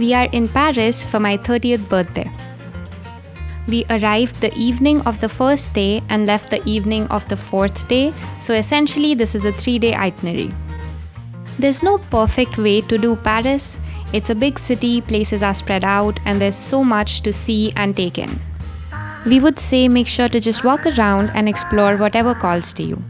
We are in Paris for my 30th birthday. We arrived the evening of the first day and left the evening of the fourth day, so essentially this is a 3-day itinerary. There's no perfect way to do Paris. It's a big city, places are spread out, and there's so much to see and take in. We would say make sure to just walk around and explore whatever calls to you.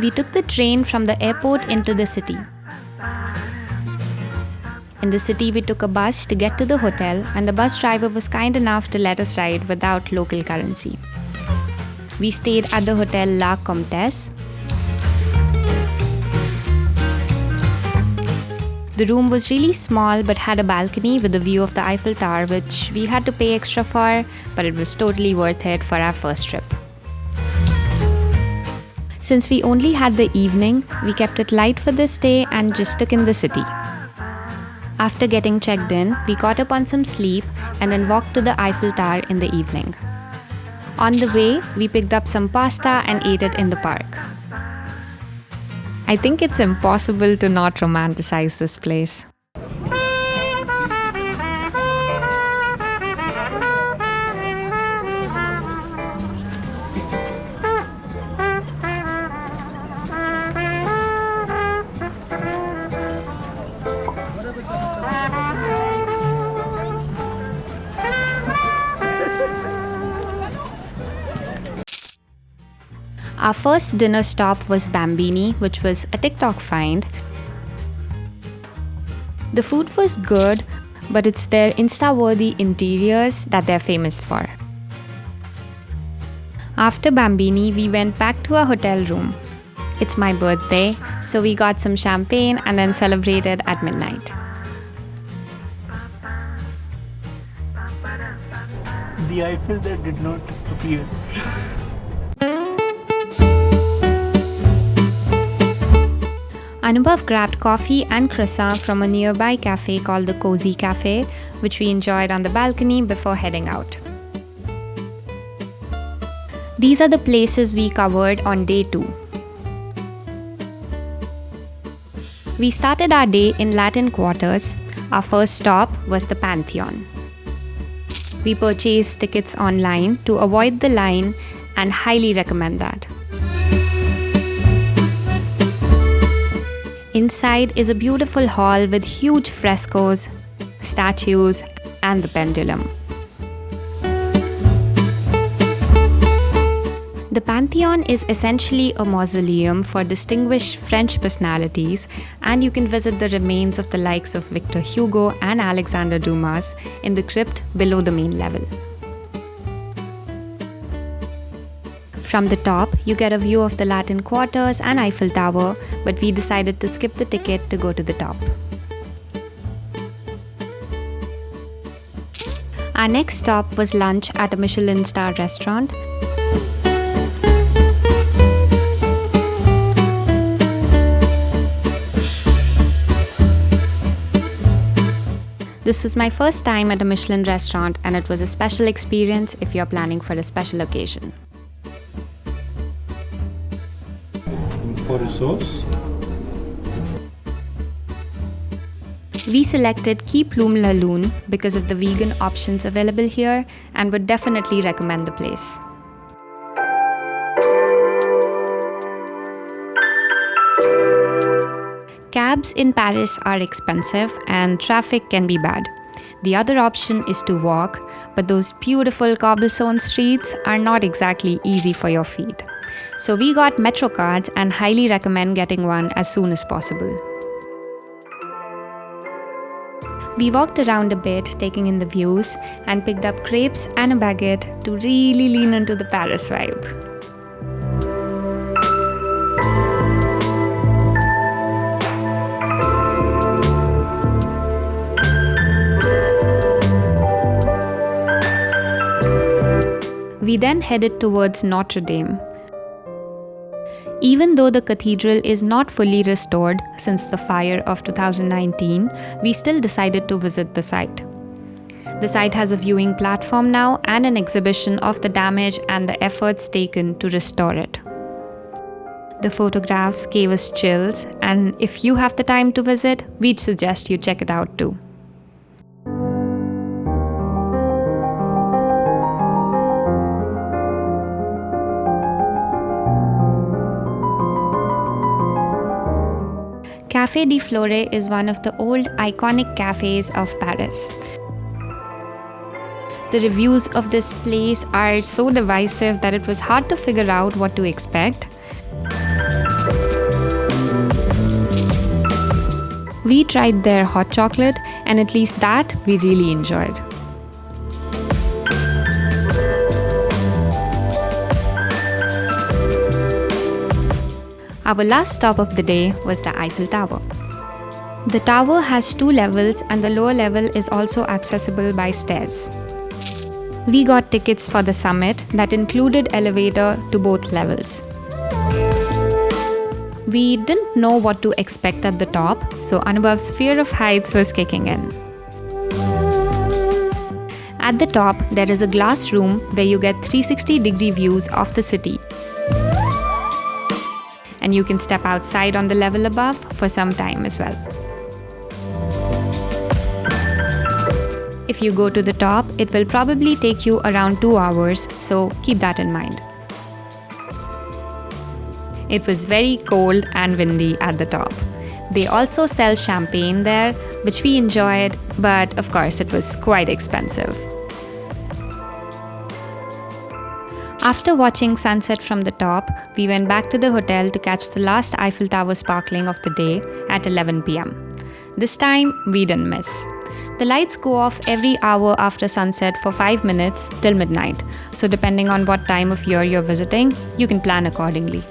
We took the train from the airport into the city. In the city, we took a bus to get to the hotel, and the bus driver was kind enough to let us ride without local currency. We stayed at the Hotel La Comtesse. The room was really small but had a balcony with a view of the Eiffel Tower, which we had to pay extra for, but it was totally worth it for our first trip. Since we only had the evening, we kept it light for this day and just took in the city. After getting checked in, we caught up on some sleep and then walked to the Eiffel Tower in the evening. On the way, we picked up some pasta and ate it in the park. I think it's impossible to not romanticize this place. Our first dinner stop was Bambini, which was a TikTok find. The food was good, but it's their Insta-worthy interiors that they're famous for. After Bambini, we went back to our hotel room. It's my birthday, so we got some champagne and then celebrated at midnight. The Eiffel that did not appear. Anubhav grabbed coffee and croissant from a nearby cafe called the Cozy Cafe, which we enjoyed on the balcony before heading out. These are the places we covered on day 2. We started our day in Latin Quarters. Our first stop was the Pantheon. We purchased tickets online to avoid the line and highly recommend that. Inside is a beautiful hall with huge frescoes, statues, and the pendulum. The Pantheon is essentially a mausoleum for distinguished French personalities, and you can visit the remains of the likes of Victor Hugo and Alexander Dumas in the crypt below the main level. From the top, you get a view of the Latin Quarters and Eiffel Tower, but we decided to skip the ticket to go to the top. Our next stop was lunch at a Michelin star restaurant. This was my first time at a Michelin restaurant, and it was a special experience if you're planning for a special occasion. For the sauce, we selected Quai Plume La Lune because of the vegan options available here and would definitely recommend the place. Cabs in Paris are expensive and traffic can be bad. The other option is to walk, but those beautiful cobblestone streets are not exactly easy for your feet. So we got Metro cards and highly recommend getting one as soon as possible. We walked around a bit, taking in the views, and picked up crepes and a baguette to really lean into the Paris vibe. We then headed towards Notre Dame. Even though the cathedral is not fully restored since the fire of 2019, we still decided to visit the site. The site has a viewing platform now and an exhibition of the damage and the efforts taken to restore it. The photographs gave us chills, and if you have the time to visit, we'd suggest you check it out too. Café de Flore is one of the old iconic cafes of Paris. The reviews of this place are so divisive that it was hard to figure out what to expect. We tried their hot chocolate, and at least that we really enjoyed. Our last stop of the day was the Eiffel Tower. The tower has 2 levels, and the lower level is also accessible by stairs. We got tickets for the summit that included elevator to both levels. We didn't know what to expect at the top, so Anubhav's fear of heights was kicking in. At the top, there is a glass room where you get 360-degree views of the city. And you can step outside on the level above for some time as well. If you go to the top, it will probably take you around 2 hours, so keep that in mind. It was very cold and windy at the top. They also sell champagne there, which we enjoyed, but of course it was quite expensive. After watching sunset from the top, we went back to the hotel to catch the last Eiffel Tower sparkling of the day at 11 p.m. This time, we didn't miss. The lights go off every hour after sunset for 5 minutes till midnight, so depending on what time of year you're visiting, you can plan accordingly.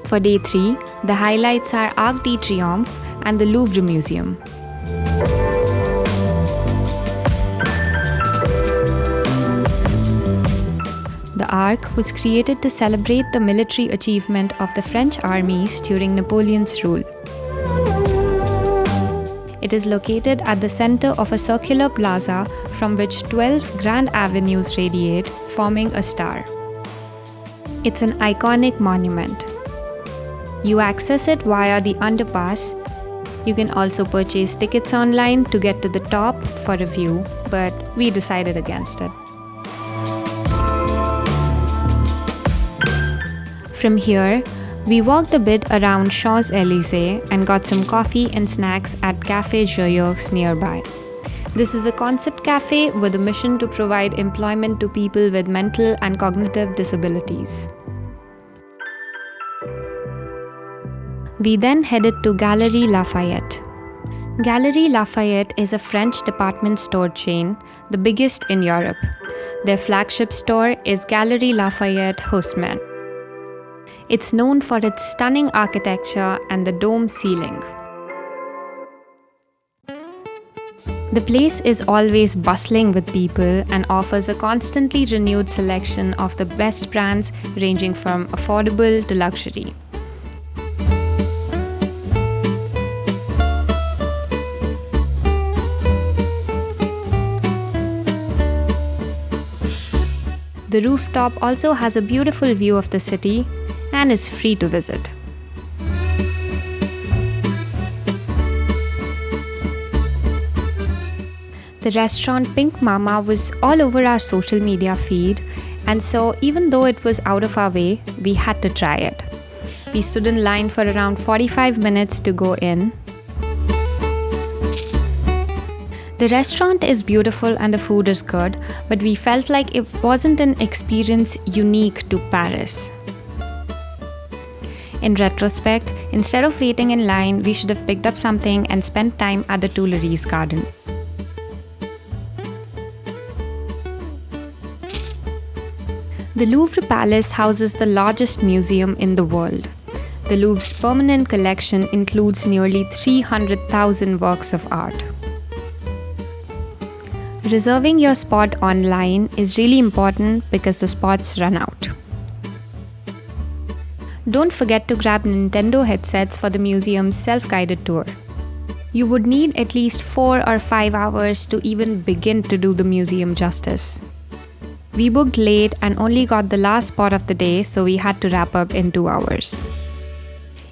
For day 3, the highlights are Arc de Triomphe and the Louvre Museum. The Arc was created to celebrate the military achievement of the French armies during Napoleon's rule. It is located at the center of a circular plaza from which 12 grand avenues radiate, forming a star. It's an iconic monument. You access it via the underpass. You can also purchase tickets online to get to the top for a view, but we decided against it. From here, we walked a bit around Champs-Élysées and got some coffee and snacks at Café Joyeuse nearby. This is a concept cafe with a mission to provide employment to people with mental and cognitive disabilities. We then headed to Galeries Lafayette. Galeries Lafayette is a French department store chain, the biggest in Europe. Their flagship store is Galeries Lafayette Haussmann. It's known for its stunning architecture and the dome ceiling. The place is always bustling with people and offers a constantly renewed selection of the best brands ranging from affordable to luxury. The rooftop also has a beautiful view of the city and is free to visit. The restaurant Pink Mama was all over our social media feed, and so even though it was out of our way, we had to try it. We stood in line for around 45 minutes to go in. The restaurant is beautiful and the food is good, but we felt like it wasn't an experience unique to Paris. In retrospect, instead of waiting in line, we should have picked up something and spent time at the Tuileries Garden. The Louvre Palace houses the largest museum in the world. The Louvre's permanent collection includes nearly 300,000 works of art. Reserving your spot online is really important because the spots run out. Don't forget to grab Nintendo headsets for the museum's self-guided tour. You would need at least 4 or 5 hours to even begin to do the museum justice. We booked late and only got the last spot of the day, so we had to wrap up in 2 hours.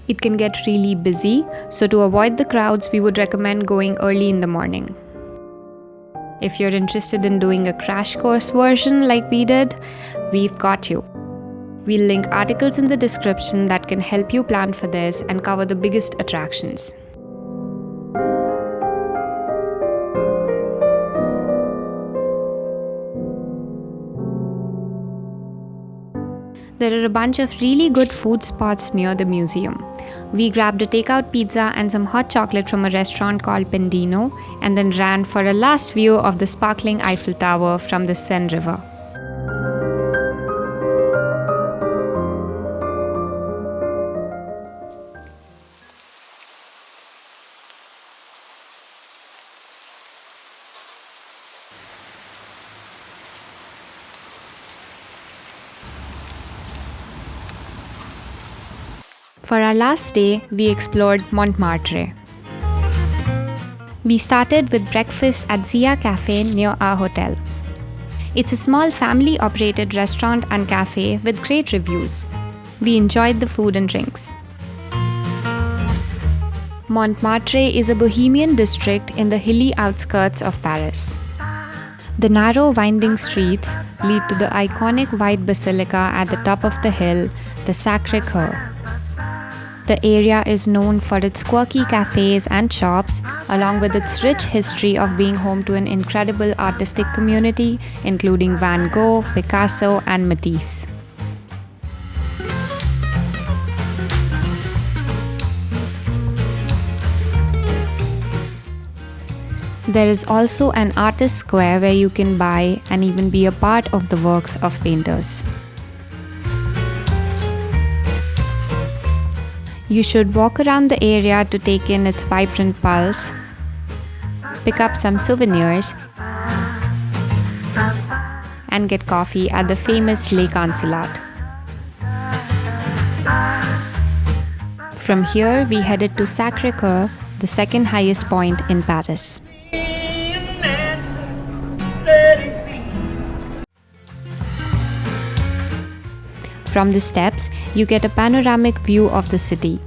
It can get really busy, so to avoid the crowds, we would recommend going early in the morning. If you're interested in doing a crash course version like we did, we've got you. We'll link articles in the description that can help you plan for this and cover the biggest attractions. There are a bunch of really good food spots near the museum. We grabbed a takeout pizza and some hot chocolate from a restaurant called Pendino, and then ran for a last view of the sparkling Eiffel Tower from the Seine River. For our last day, we explored Montmartre. We started with breakfast at Zia Cafe near our hotel. It's a small family-operated restaurant and cafe with great reviews. We enjoyed the food and drinks. Montmartre is a bohemian district in the hilly outskirts of Paris. The narrow, winding streets lead to the iconic white basilica at the top of the hill, the Sacré-Cœur. The area is known for its quirky cafes and shops, along with its rich history of being home to an incredible artistic community, including Van Gogh, Picasso, and Matisse. There is also an artist square where you can buy and even be a part of the works of painters. You should walk around the area to take in its vibrant pulse, pick up some souvenirs, and get coffee at the famous Le Consulat. From here, we headed to Sacré-Cœur, the second highest point in Paris. From the steps, you get a panoramic view of the city.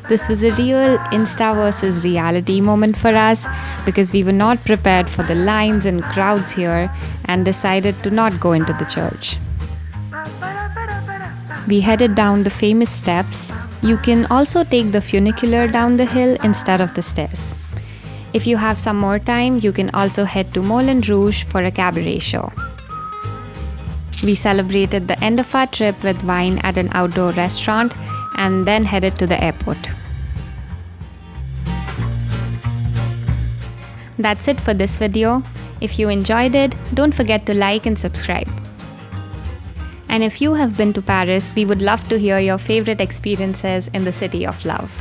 This was a real Insta versus reality moment for us because we were not prepared for the lines and crowds here and decided to not go into the church. We headed down the famous steps. You can also take the funicular down the hill instead of the stairs. If you have some more time, you can also head to Moulin Rouge for a cabaret show. We celebrated the end of our trip with wine at an outdoor restaurant and then headed to the airport. That's it for this video. If you enjoyed it, don't forget to like and subscribe. And if you have been to Paris, we would love to hear your favorite experiences in the City of Love.